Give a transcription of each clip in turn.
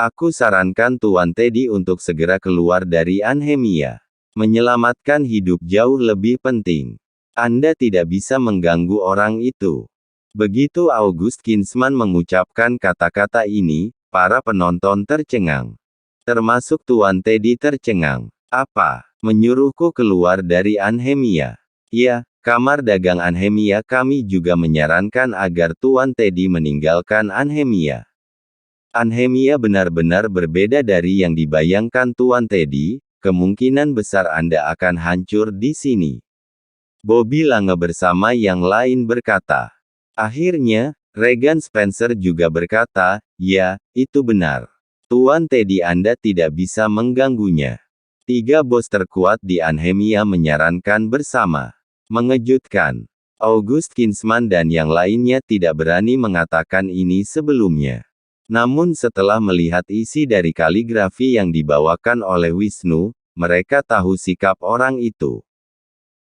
Aku sarankan Tuan Teddy untuk segera keluar dari Anhemia. Menyelamatkan hidup jauh lebih penting. Anda tidak bisa mengganggu orang itu. Begitu August Kinsman mengucapkan kata-kata ini, para penonton tercengang. Termasuk Tuan Teddy tercengang. Apa? Menyuruhku keluar dari Anhemia? Ya, kamar dagang Anhemia kami juga menyarankan agar Tuan Teddy meninggalkan Anhemia. Anhemia benar-benar berbeda dari yang dibayangkan Tuan Teddy, kemungkinan besar Anda akan hancur di sini. Bobby Lange bersama yang lain berkata. Akhirnya, Regan Spencer juga berkata, ya, itu benar. Tuan Teddy Anda tidak bisa mengganggunya. 3 bos terkuat di Anhemia menyarankan bersama. Mengejutkan. August Kinsman dan yang lainnya tidak berani mengatakan ini sebelumnya. Namun setelah melihat isi dari kaligrafi yang dibawakan oleh Wisnu, mereka tahu sikap orang itu.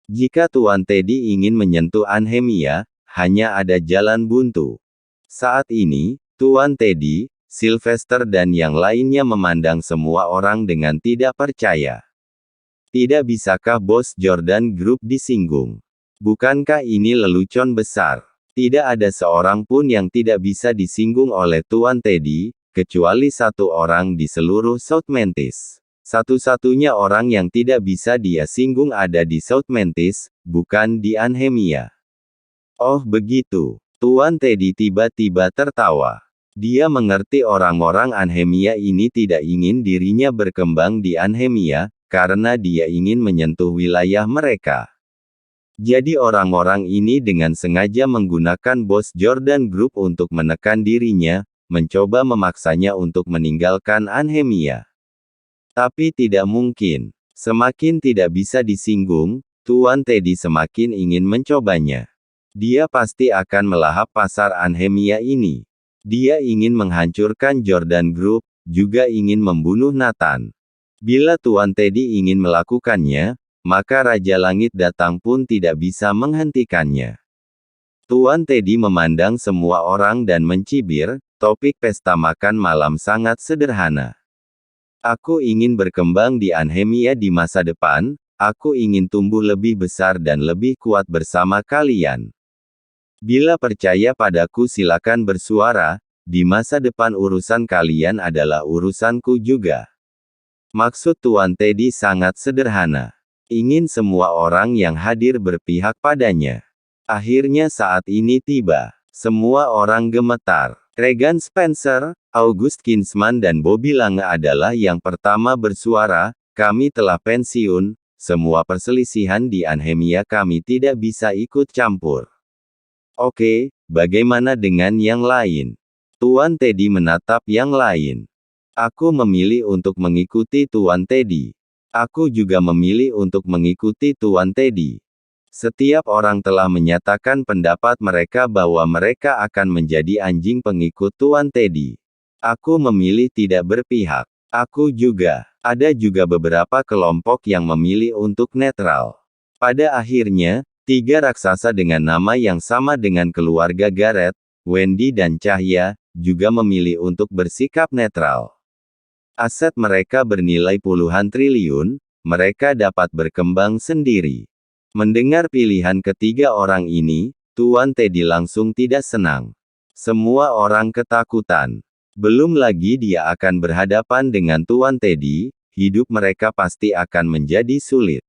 Jika Tuan Teddy ingin menyentuh Anhemia, hanya ada jalan buntu. Saat ini, Tuan Teddy, Sylvester dan yang lainnya memandang semua orang dengan tidak percaya. Tidak bisakah bos Jordan Group disinggung? Bukankah ini lelucon besar? Tidak ada seorang pun yang tidak bisa disinggung oleh Tuan Teddy, kecuali satu orang di seluruh South Mantis. Satu-satunya orang yang tidak bisa dia singgung ada di South Mantis, bukan di Anhemia. Oh begitu. Tuan Teddy tiba-tiba tertawa. Dia mengerti orang-orang Anhemia ini tidak ingin dirinya berkembang di Anhemia, karena dia ingin menyentuh wilayah mereka. Jadi orang-orang ini dengan sengaja menggunakan bos Jordan Group untuk menekan dirinya, mencoba memaksanya untuk meninggalkan Anhemia. Tapi tidak mungkin. Semakin tidak bisa disinggung, Tuan Teddy semakin ingin mencobanya. Dia pasti akan melahap pasar Anhemia ini. Dia ingin menghancurkan Jordan Group, juga ingin membunuh Nathan. Bila Tuan Teddy ingin melakukannya, maka Raja Langit datang pun tidak bisa menghentikannya. Tuan Teddy memandang semua orang dan mencibir, topik pesta makan malam sangat sederhana. Aku ingin berkembang di Anhemia di masa depan, aku ingin tumbuh lebih besar dan lebih kuat bersama kalian. Bila percaya padaku silakan bersuara, di masa depan urusan kalian adalah urusanku juga. Maksud Tuan Teddy sangat sederhana. Ingin semua orang yang hadir berpihak padanya. Akhirnya saat ini tiba. Semua orang gemetar. Regan Spencer, August Kinsman dan Bobby Lange adalah yang pertama bersuara, kami telah pensiun, semua perselisihan di Anhemia kami tidak bisa ikut campur. Oke, bagaimana dengan yang lain? Tuan Teddy menatap yang lain. Aku memilih untuk mengikuti Tuan Teddy. Aku juga memilih untuk mengikuti Tuan Teddy. Setiap orang telah menyatakan pendapat mereka bahwa mereka akan menjadi anjing pengikut Tuan Teddy. Aku memilih tidak berpihak. Aku juga. Ada juga beberapa kelompok yang memilih untuk netral. Pada akhirnya, 3 raksasa dengan nama yang sama dengan keluarga Garrett, Wendy dan Cahya, juga memilih untuk bersikap netral. Aset mereka bernilai puluhan triliun, mereka dapat berkembang sendiri. Mendengar pilihan ketiga orang ini, Tuan Teddy langsung tidak senang. Semua orang ketakutan. Belum lagi dia akan berhadapan dengan Tuan Teddy, hidup mereka pasti akan menjadi sulit.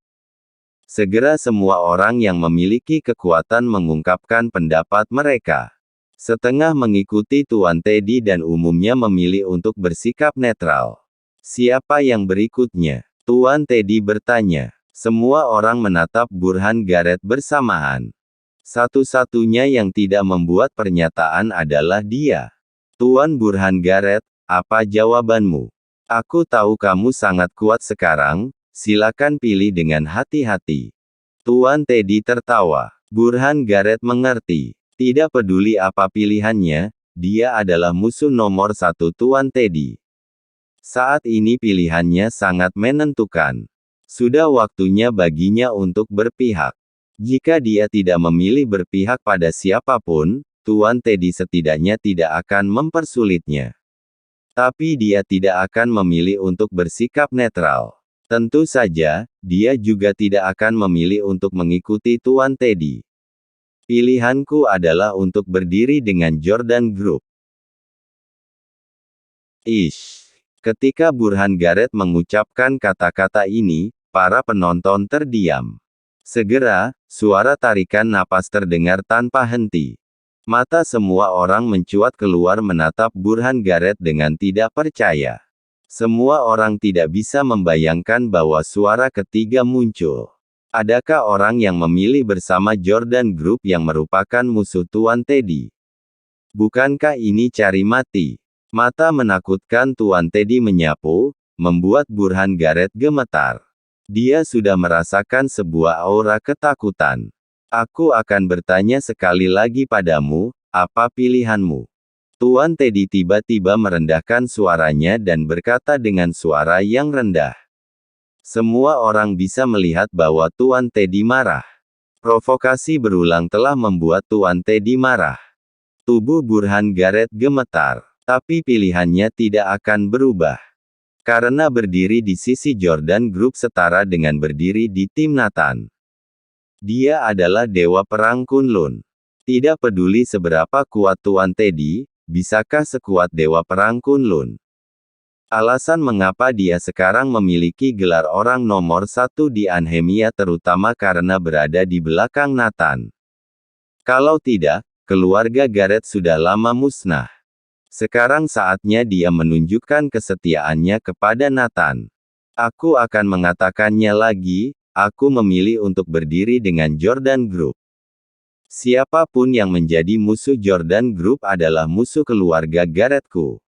Segera semua orang yang memiliki kekuatan mengungkapkan pendapat mereka. Setengah mengikuti Tuan Teddy dan umumnya memilih untuk bersikap netral. Siapa yang berikutnya? Tuan Teddy bertanya. Semua orang menatap Burhan Garrett bersamaan. Satu-satunya yang tidak membuat pernyataan adalah dia. Tuan Burhan Garrett, apa jawabanmu? Aku tahu kamu sangat kuat sekarang, silakan pilih dengan hati-hati. Tuan Teddy tertawa. Burhan Garrett mengerti. Tidak peduli apa pilihannya, dia adalah musuh nomor 1 Tuan Teddy. Saat ini pilihannya sangat menentukan. Sudah waktunya baginya untuk berpihak. Jika dia tidak memilih berpihak pada siapapun, Tuan Teddy setidaknya tidak akan mempersulitnya. Tapi dia tidak akan memilih untuk bersikap netral. Tentu saja, dia juga tidak akan memilih untuk mengikuti Tuan Teddy. Pilihanku adalah untuk berdiri dengan Jordan Group. Ish. Ketika Burhan Gareth mengucapkan kata-kata ini, para penonton terdiam. Segera, suara tarikan napas terdengar tanpa henti. Mata semua orang mencuat keluar menatap Burhan Gareth dengan tidak percaya. Semua orang tidak bisa membayangkan bahwa suara ketiga muncul. Adakah orang yang memilih bersama Jordan Group yang merupakan musuh Tuan Teddy? Bukankah ini cari mati? Mata menakutkan Tuan Teddy menyapu, membuat Burhan Gareth gemetar. Dia sudah merasakan sebuah aura ketakutan. Aku akan bertanya sekali lagi padamu, apa pilihanmu? Tuan Teddy tiba-tiba merendahkan suaranya dan berkata dengan suara yang rendah. Semua orang bisa melihat bahwa Tuan Teddy marah. Provokasi berulang telah membuat Tuan Teddy marah. Tubuh Burhan Gareth gemetar. Tapi pilihannya tidak akan berubah. Karena berdiri di sisi Jordan Group setara dengan berdiri di tim Nathan. Dia adalah dewa perang Kunlun. Tidak peduli seberapa kuat Tuan Teddy, bisakah sekuat dewa perang Kunlun? Alasan mengapa dia sekarang memiliki gelar orang nomor satu di Anhemia terutama karena berada di belakang Nathan. Kalau tidak, keluarga Gareth sudah lama musnah. Sekarang saatnya dia menunjukkan kesetiaannya kepada Nathan. Aku akan mengatakannya lagi, aku memilih untuk berdiri dengan Jordan Group. Siapapun yang menjadi musuh Jordan Group adalah musuh keluarga Garethku.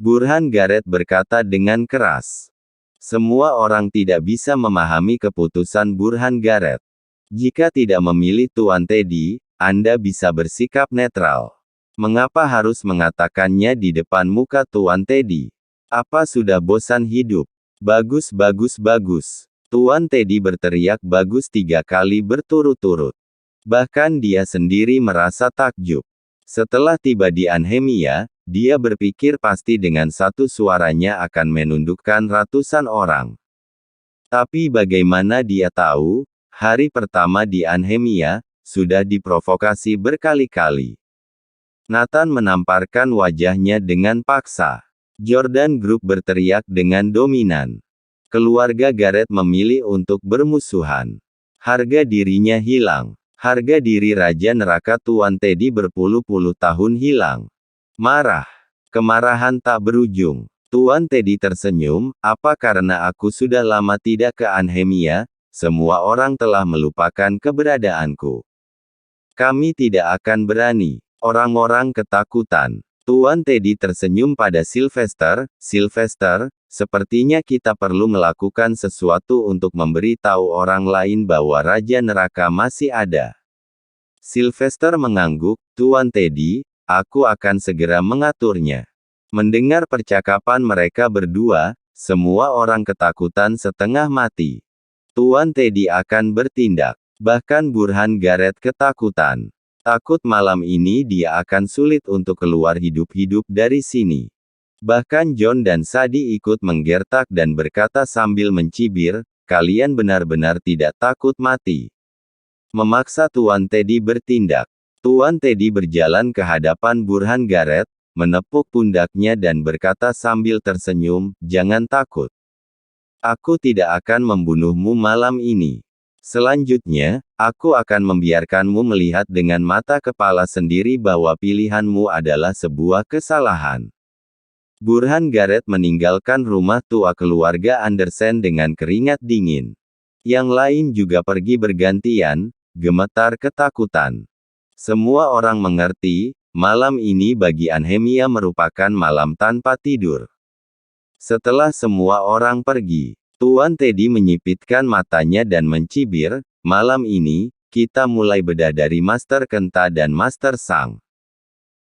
Burhan Gareth berkata dengan keras. Semua orang tidak bisa memahami keputusan Burhan Gareth. Jika tidak memilih Tuan Teddy, Anda bisa bersikap netral. Mengapa harus mengatakannya di depan muka Tuan Teddy? Apa sudah bosan hidup? Bagus bagus bagus. Tuan Teddy berteriak bagus 3 kali berturut-turut. Bahkan dia sendiri merasa takjub. Setelah tiba di Anhemia, dia berpikir pasti dengan satu suaranya akan menundukkan ratusan orang. Tapi bagaimana dia tahu, hari pertama di Anhemia, sudah diprovokasi berkali-kali. Nathan menamparkan wajahnya dengan paksa. Jordan Group berteriak dengan dominan. Keluarga Gareth memilih untuk bermusuhan. Harga dirinya hilang. Harga diri Raja Neraka Tuan Teddy berpuluh-puluh tahun hilang. Marah. Kemarahan tak berujung. Tuan Teddy tersenyum, apa karena aku sudah lama tidak ke Anhemia, semua orang telah melupakan keberadaanku. Kami tidak akan berani. Orang-orang ketakutan. Tuan Teddy tersenyum pada Sylvester. Sylvester, sepertinya kita perlu melakukan sesuatu untuk memberi tahu orang lain bahwa Raja Neraka masih ada. Sylvester mengangguk, Tuan Teddy, aku akan segera mengaturnya. Mendengar percakapan mereka berdua, semua orang ketakutan setengah mati. Tuan Teddy akan bertindak. Bahkan Burhan Gareth ketakutan. Takut malam ini dia akan sulit untuk keluar hidup-hidup dari sini. Bahkan John dan Sadie ikut menggertak dan berkata sambil mencibir, kalian benar-benar tidak takut mati. Memaksa Tuan Teddy bertindak. Tuan Teddy berjalan ke hadapan Burhan Gareth, menepuk pundaknya dan berkata sambil tersenyum, jangan takut. Aku tidak akan membunuhmu malam ini. Selanjutnya, aku akan membiarkanmu melihat dengan mata kepala sendiri bahwa pilihanmu adalah sebuah kesalahan. Burhan Gareth meninggalkan rumah tua keluarga Andersen dengan keringat dingin. Yang lain juga pergi bergantian, gemetar ketakutan. Semua orang mengerti, malam ini bagi Anhemia merupakan malam tanpa tidur. Setelah semua orang pergi, Tuan Teddy menyipitkan matanya dan mencibir, malam ini, kita mulai bedah dari Master Kenta dan Master Sang.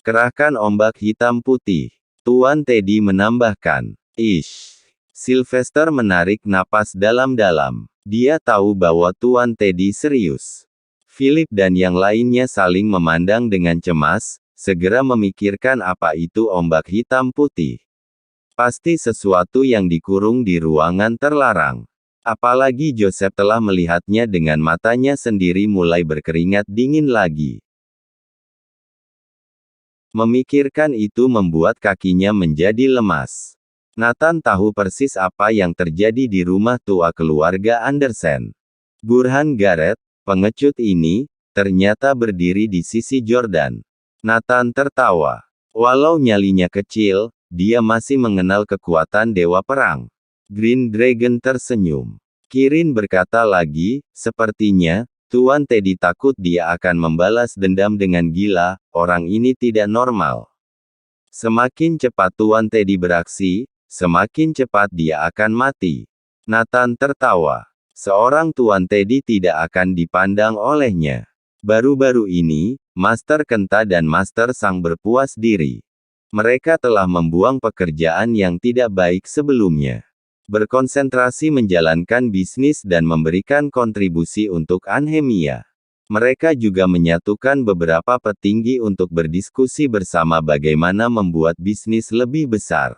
Kerahkan ombak hitam putih. Tuan Teddy menambahkan. Ish. Sylvester menarik napas dalam-dalam. Dia tahu bahwa Tuan Teddy serius. Philip dan yang lainnya saling memandang dengan cemas, segera memikirkan apa itu ombak hitam putih. Pasti sesuatu yang dikurung di ruangan terlarang. Apalagi Joseph telah melihatnya dengan matanya sendiri mulai berkeringat dingin lagi. Memikirkan itu membuat kakinya menjadi lemas. Nathan tahu persis apa yang terjadi di rumah tua keluarga Andersen. Burhan Garrett, pengecut ini, ternyata berdiri di sisi Jordan. Nathan tertawa. Walau nyalinya kecil, dia masih mengenal kekuatan Dewa Perang. Green Dragon tersenyum. Kirin berkata lagi, sepertinya, Tuan Teddy takut dia akan membalas dendam dengan gila, orang ini tidak normal. Semakin cepat Tuan Teddy beraksi, semakin cepat dia akan mati. Nathan tertawa. Seorang Tuan Teddy tidak akan dipandang olehnya. Baru-baru ini, Master Kenta dan Master Sang berpuas diri. Mereka telah membuang pekerjaan yang tidak baik sebelumnya. Berkonsentrasi menjalankan bisnis dan memberikan kontribusi untuk Anhemia. Mereka juga menyatukan beberapa petinggi untuk berdiskusi bersama bagaimana membuat bisnis lebih besar.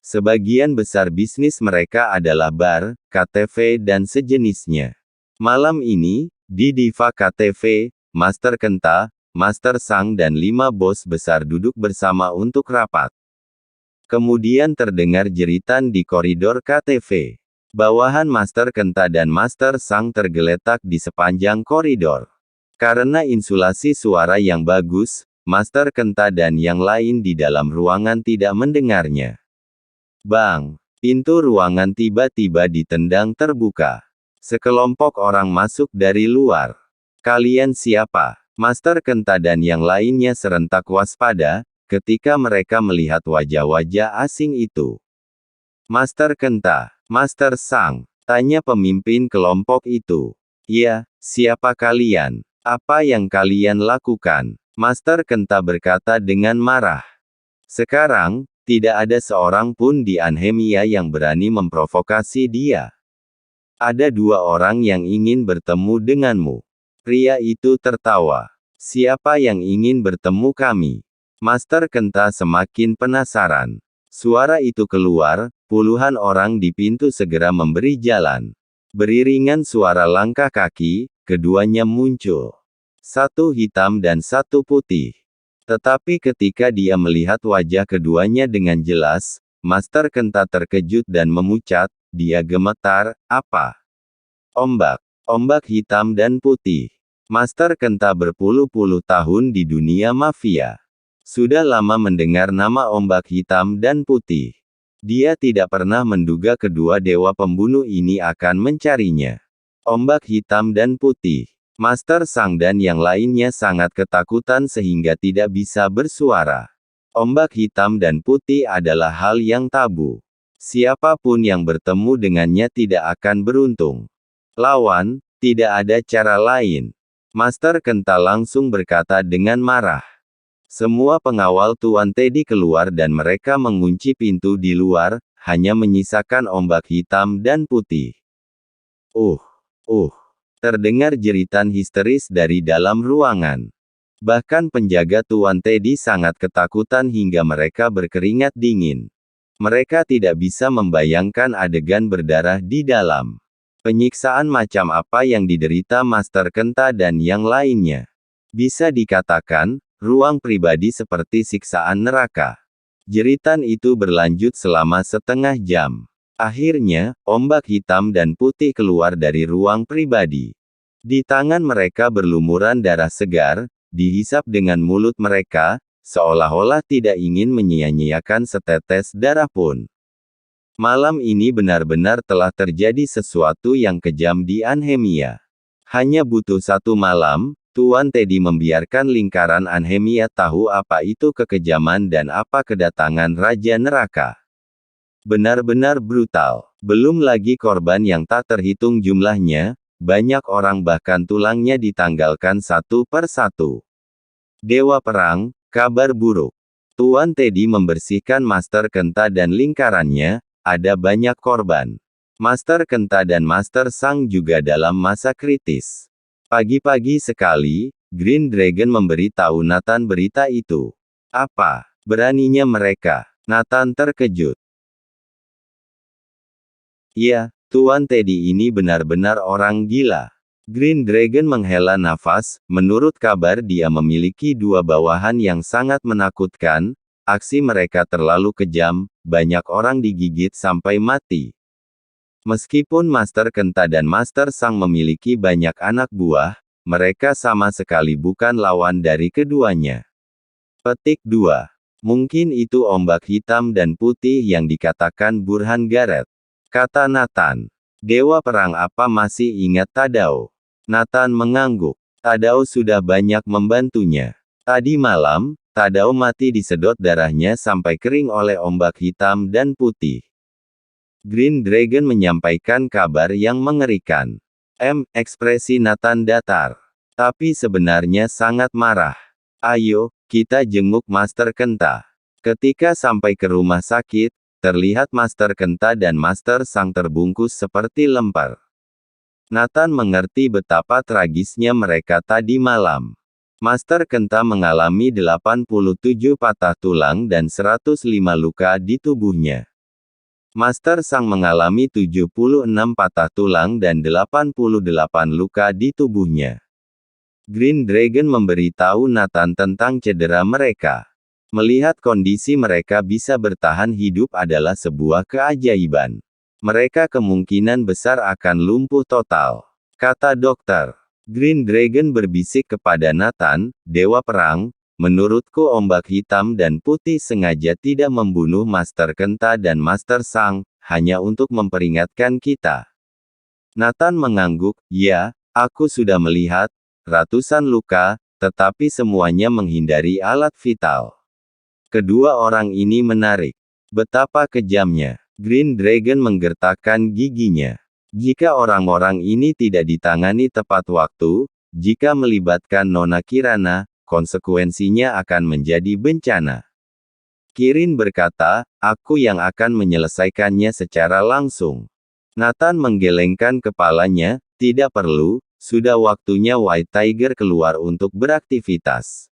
Sebagian besar bisnis mereka adalah bar, KTV dan sejenisnya. Malam ini, di Diva KTV, Master Kenta, Master Sang dan 5 bos besar duduk bersama untuk rapat. Kemudian terdengar jeritan di koridor KTV. Bawahan Master Kenta dan Master Sang tergeletak di sepanjang koridor. Karena insulasi suara yang bagus, Master Kenta dan yang lain di dalam ruangan tidak mendengarnya. Bang! Pintu ruangan tiba-tiba ditendang terbuka. Sekelompok orang masuk dari luar. Kalian siapa? Master Kenta dan yang lainnya serentak waspada, ketika mereka melihat wajah-wajah asing itu. Master Kenta, Master Sang, tanya pemimpin kelompok itu. Ya, siapa kalian? Apa yang kalian lakukan? Master Kenta berkata dengan marah. Sekarang, tidak ada seorang pun di Anhemia yang berani memprovokasi dia. Ada 2 orang yang ingin bertemu denganmu. Pria itu tertawa. Siapa yang ingin bertemu kami? Master Kenta semakin penasaran. Suara itu keluar, puluhan orang di pintu segera memberi jalan. Beriringan suara langkah kaki, keduanya muncul. Satu hitam dan satu putih. Tetapi ketika dia melihat wajah keduanya dengan jelas, Master Kenta terkejut dan memucat, dia gemetar, apa? Ombak. Ombak hitam dan putih. Master Kenta berpuluh-puluh tahun di dunia mafia. Sudah lama mendengar nama ombak hitam dan putih. Dia tidak pernah menduga kedua dewa pembunuh ini akan mencarinya. Ombak hitam dan putih. Master Sang dan yang lainnya sangat ketakutan sehingga tidak bisa bersuara. Ombak hitam dan putih adalah hal yang tabu. Siapapun yang bertemu dengannya tidak akan beruntung. Lawan, tidak ada cara lain. Master Kenta langsung berkata dengan marah. Semua pengawal Tuan Teddy keluar dan mereka mengunci pintu di luar, hanya menyisakan ombak hitam dan putih. Terdengar jeritan histeris dari dalam ruangan. Bahkan penjaga Tuan Teddy sangat ketakutan hingga mereka berkeringat dingin. Mereka tidak bisa membayangkan adegan berdarah di dalam. Penyiksaan macam apa yang diderita Master Kenta dan yang lainnya. Bisa dikatakan, ruang pribadi seperti siksaan neraka. Jeritan itu berlanjut selama setengah jam. Akhirnya, ombak hitam dan putih keluar dari ruang pribadi. Di tangan mereka berlumuran darah segar, dihisap dengan mulut mereka, seolah-olah tidak ingin menyia-nyiakan setetes darah pun. Malam ini benar-benar telah terjadi sesuatu yang kejam di Anhemia. Hanya butuh 1 malam, Tuan Teddy membiarkan lingkaran Anhemia tahu apa itu kekejaman dan apa kedatangan Raja Neraka. Benar-benar brutal. Belum lagi korban yang tak terhitung jumlahnya, banyak orang bahkan tulangnya ditanggalkan satu per satu. Dewa Perang, kabar buruk. Tuan Teddy membersihkan Master Kenta dan lingkarannya, ada banyak korban. Master Kenta dan Master Sang juga dalam masa kritis. Pagi-pagi sekali, Green Dragon memberitahu Nathan berita itu. Apa? Beraninya mereka? Nathan terkejut. Iya, Tuan Teddy ini benar-benar orang gila. Green Dragon menghela nafas, menurut kabar dia memiliki dua bawahan yang sangat menakutkan, aksi mereka terlalu kejam, banyak orang digigit sampai mati. Meskipun Master Kenta dan Master Sang memiliki banyak anak buah, mereka sama sekali bukan lawan dari keduanya. Petik 2. Mungkin itu ombak hitam dan putih yang dikatakan Burhan Gareth, kata Nathan. Dewa perang apa masih ingat Tadao? Nathan mengangguk. Tadao sudah banyak membantunya. Tadi malam, Tadao mati disedot darahnya sampai kering oleh ombak hitam dan putih. Green Dragon menyampaikan kabar yang mengerikan. Ekspresi Nathan datar. Tapi sebenarnya sangat marah. Ayo, kita jenguk Master Kenta. Ketika sampai ke rumah sakit, terlihat Master Kenta dan Master Sang terbungkus seperti lemper. Nathan mengerti betapa tragisnya mereka tadi malam. Master Kenta mengalami 87 patah tulang dan 105 luka di tubuhnya. Master Sang mengalami 76 patah tulang dan 88 luka di tubuhnya. Green Dragon memberitahu Nathan tentang cedera mereka. Melihat kondisi mereka bisa bertahan hidup adalah sebuah keajaiban. Mereka kemungkinan besar akan lumpuh total, kata dokter. Green Dragon berbisik kepada Nathan, Dewa Perang, menurutku ombak hitam dan putih sengaja tidak membunuh Master Kenta dan Master Sang, hanya untuk memperingatkan kita. Nathan mengangguk, ya, aku sudah melihat, ratusan luka, tetapi semuanya menghindari alat vital. Kedua orang ini menarik. Betapa kejamnya. Green Dragon menggertakkan giginya. Jika orang-orang ini tidak ditangani tepat waktu, jika melibatkan Nona Kirana, konsekuensinya akan menjadi bencana. Kirin berkata, aku yang akan menyelesaikannya secara langsung. Nathan menggelengkan kepalanya, tidak perlu, sudah waktunya White Tiger keluar untuk beraktivitas.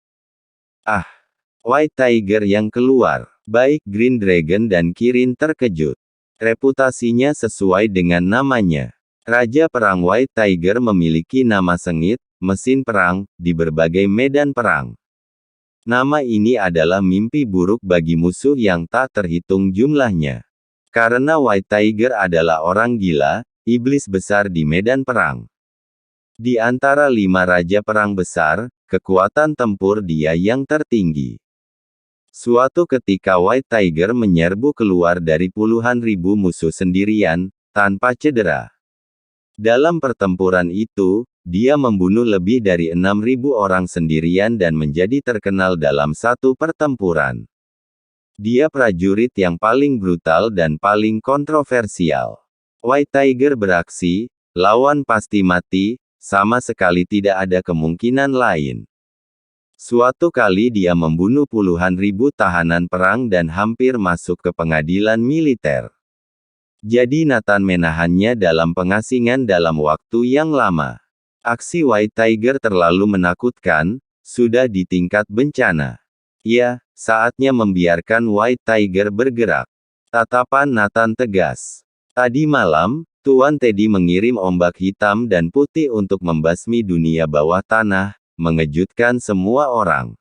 Ah! White Tiger yang keluar. Baik Green Dragon dan Kirin terkejut. Reputasinya sesuai dengan namanya. Raja Perang White Tiger memiliki nama sengit, mesin perang, di berbagai medan perang. Nama ini adalah mimpi buruk bagi musuh yang tak terhitung jumlahnya. Karena White Tiger adalah orang gila, iblis besar di medan perang. Di antara 5 raja perang besar, kekuatan tempur dia yang tertinggi. Suatu ketika White Tiger menyerbu keluar dari puluhan ribu musuh sendirian, tanpa cedera. Dalam pertempuran itu, dia membunuh lebih dari 6.000 orang sendirian dan menjadi terkenal dalam satu pertempuran. Dia prajurit yang paling brutal dan paling kontroversial. White Tiger beraksi, lawan pasti mati, sama sekali tidak ada kemungkinan lain. Suatu kali dia membunuh puluhan ribu tahanan perang dan hampir masuk ke pengadilan militer. Jadi Nathan menahannya dalam pengasingan dalam waktu yang lama. Aksi White Tiger terlalu menakutkan, sudah di tingkat bencana. Ya, saatnya membiarkan White Tiger bergerak. Tatapan Nathan tegas. Tadi malam, Tuan Teddy mengirim ombak hitam dan putih untuk membasmi dunia bawah tanah, mengejutkan semua orang.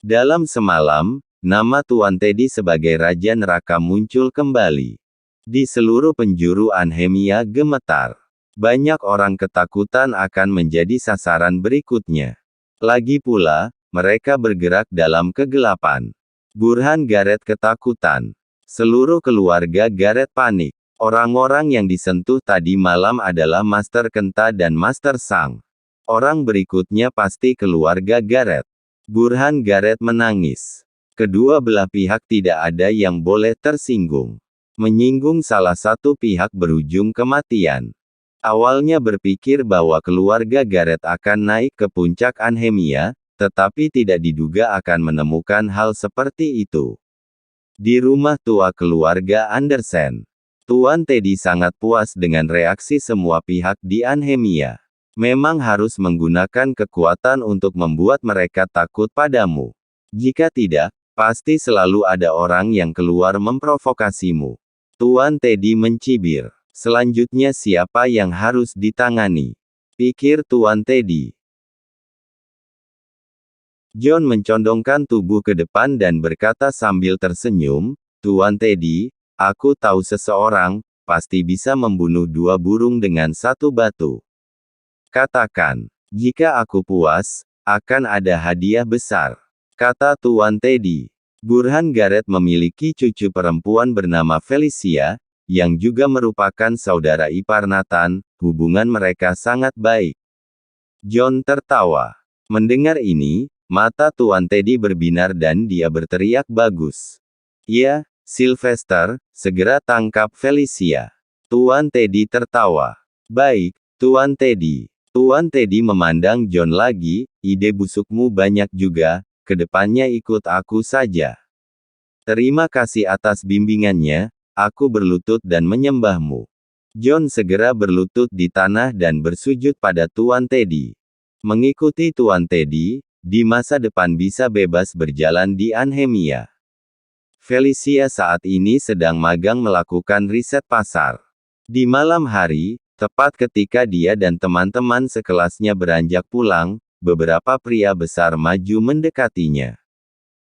Dalam semalam, nama Tuan Teddy sebagai Raja Neraka muncul kembali. Di seluruh penjuru Anhemia gemetar. Banyak orang ketakutan akan menjadi sasaran berikutnya. Lagi pula, mereka bergerak dalam kegelapan. Burhan Gareth ketakutan. Seluruh keluarga Gareth panik. Orang-orang yang disentuh tadi malam adalah Master Kenta dan Master Sang. Orang berikutnya pasti keluarga Gareth. Burhan Gareth menangis. Kedua belah pihak tidak ada yang boleh tersinggung. Menyinggung salah satu pihak berujung kematian. Awalnya berpikir bahwa keluarga Gareth akan naik ke puncak Anhemia, tetapi tidak diduga akan menemukan hal seperti itu. Di rumah tua keluarga Andersen, Tuan Teddy sangat puas dengan reaksi semua pihak di Anhemia. Memang harus menggunakan kekuatan untuk membuat mereka takut padamu. Jika tidak, pasti selalu ada orang yang keluar memprovokasimu. Tuan Teddy mencibir. Selanjutnya siapa yang harus ditangani? Pikir Tuan Teddy. John mencondongkan tubuh ke depan dan berkata sambil tersenyum, Tuan Teddy, aku tahu seseorang, pasti bisa membunuh 2 burung dengan 1 batu. Katakan, jika aku puas, akan ada hadiah besar. Kata Tuan Teddy. Burhan Garrett memiliki cucu perempuan bernama Felicia, yang juga merupakan saudara ipar Nathan, hubungan mereka sangat baik. John tertawa. Mendengar ini, mata Tuan Teddy berbinar dan dia berteriak bagus. Ya, Sylvester, segera tangkap Felicia. Tuan Teddy tertawa. Baik, Tuan Teddy. Tuan Teddy memandang John lagi, ide busukmu banyak juga, kedepannya ikut aku saja. Terima kasih atas bimbingannya, aku berlutut dan menyembahmu. John segera berlutut di tanah dan bersujud pada Tuan Teddy. Mengikuti Tuan Teddy, di masa depan bisa bebas berjalan di Anhemia. Felicia saat ini sedang magang melakukan riset pasar. Di malam hari, tepat ketika dia dan teman-teman sekelasnya beranjak pulang, beberapa pria besar maju mendekatinya.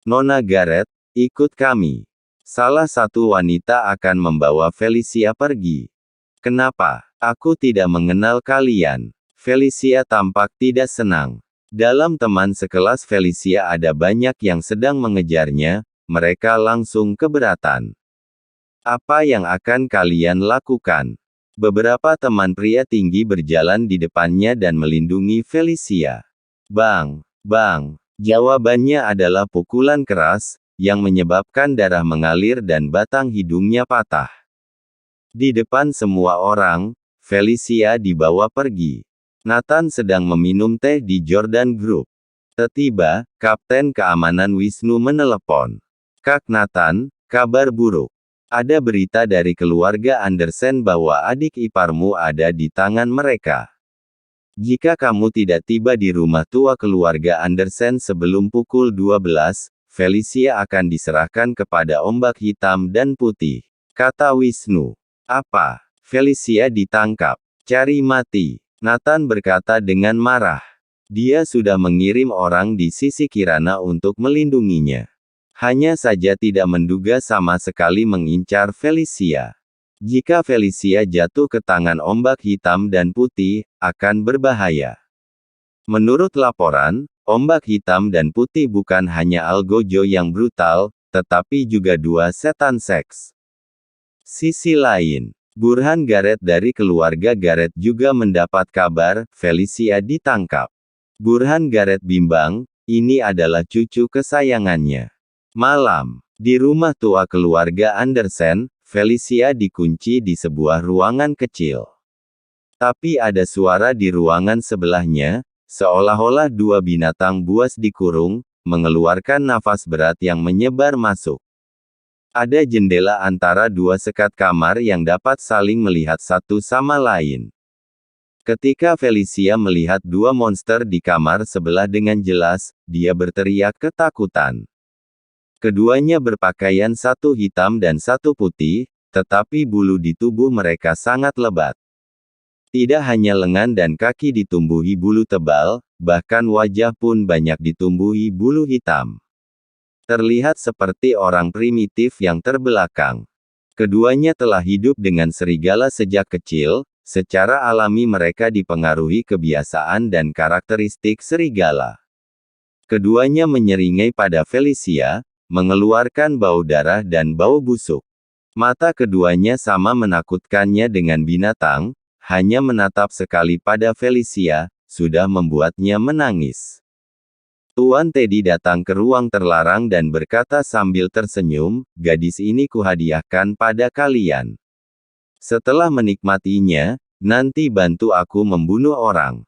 Nona Garrett, ikut kami. Salah satu wanita akan membawa Felicia pergi. Kenapa? Aku tidak mengenal kalian. Felicia tampak tidak senang. Dalam teman sekelas Felicia ada banyak yang sedang mengejarnya, mereka langsung keberatan. Apa yang akan kalian lakukan? Beberapa teman pria tinggi berjalan di depannya dan melindungi Felicia. Bang, bang. Jawabannya adalah pukulan keras, yang menyebabkan darah mengalir dan batang hidungnya patah. Di depan semua orang, Felicia dibawa pergi. Nathan sedang meminum teh di Jordan Group. Tiba-tiba, Kapten Keamanan Wisnu menelepon. Kak Nathan, kabar buruk. Ada berita dari keluarga Andersen bahwa adik iparmu ada di tangan mereka. Jika kamu tidak tiba di rumah tua keluarga Andersen sebelum pukul 12, Felicia akan diserahkan kepada Ombak Hitam dan Putih. Kata Wisnu. Apa? Felicia ditangkap. Cari mati. Nathan berkata dengan marah. Dia sudah mengirim orang di sisi Kirana untuk melindunginya. Hanya saja tidak menduga sama sekali mengincar Felicia. Jika Felicia jatuh ke tangan Ombak Hitam dan Putih, akan berbahaya. Menurut laporan, Ombak Hitam dan Putih bukan hanya Algojo yang brutal, tetapi juga 2 setan seks. Sisi lain, Burhan Garrett dari keluarga Garrett juga mendapat kabar, Felicia ditangkap. Burhan Garrett bimbang, ini adalah cucu kesayangannya. Malam, di rumah tua keluarga Andersen, Felicia dikunci di sebuah ruangan kecil. Tapi ada suara di ruangan sebelahnya, seolah-olah 2 binatang buas dikurung, mengeluarkan nafas berat yang menyebar masuk. Ada jendela antara 2 sekat kamar yang dapat saling melihat satu sama lain. Ketika Felicia melihat 2 monster di kamar sebelah dengan jelas, dia berteriak ketakutan. Keduanya berpakaian satu hitam dan satu putih, tetapi bulu di tubuh mereka sangat lebat. Tidak hanya lengan dan kaki ditumbuhi bulu tebal, bahkan wajah pun banyak ditumbuhi bulu hitam. Terlihat seperti orang primitif yang terbelakang. Keduanya telah hidup dengan serigala sejak kecil, secara alami mereka dipengaruhi kebiasaan dan karakteristik serigala. Keduanya menyeringai pada Felicia, mengeluarkan bau darah dan bau busuk. Mata keduanya sama menakutkannya dengan binatang, hanya menatap sekali pada Felicia, sudah membuatnya menangis. Tuan Teddy datang ke ruang terlarang dan berkata sambil tersenyum, gadis ini kuhadiahkan pada kalian. Setelah menikmatinya, nanti bantu aku membunuh orang.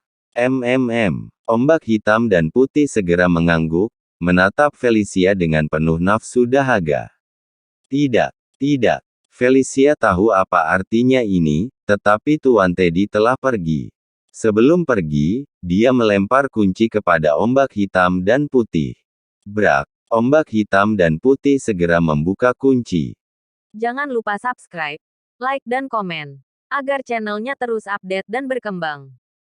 Ombak Hitam dan Putih segera mengangguk, menatap Felicia dengan penuh nafsu dahaga. Tidak, tidak. Felicia tahu apa artinya ini, tetapi Tuan Teddy telah pergi. Sebelum pergi, dia melempar kunci kepada Ombak Hitam dan Putih. Brak, Ombak Hitam dan Putih segera membuka kunci. Jangan lupa subscribe, like dan komen. agar channelnya terus update dan berkembang.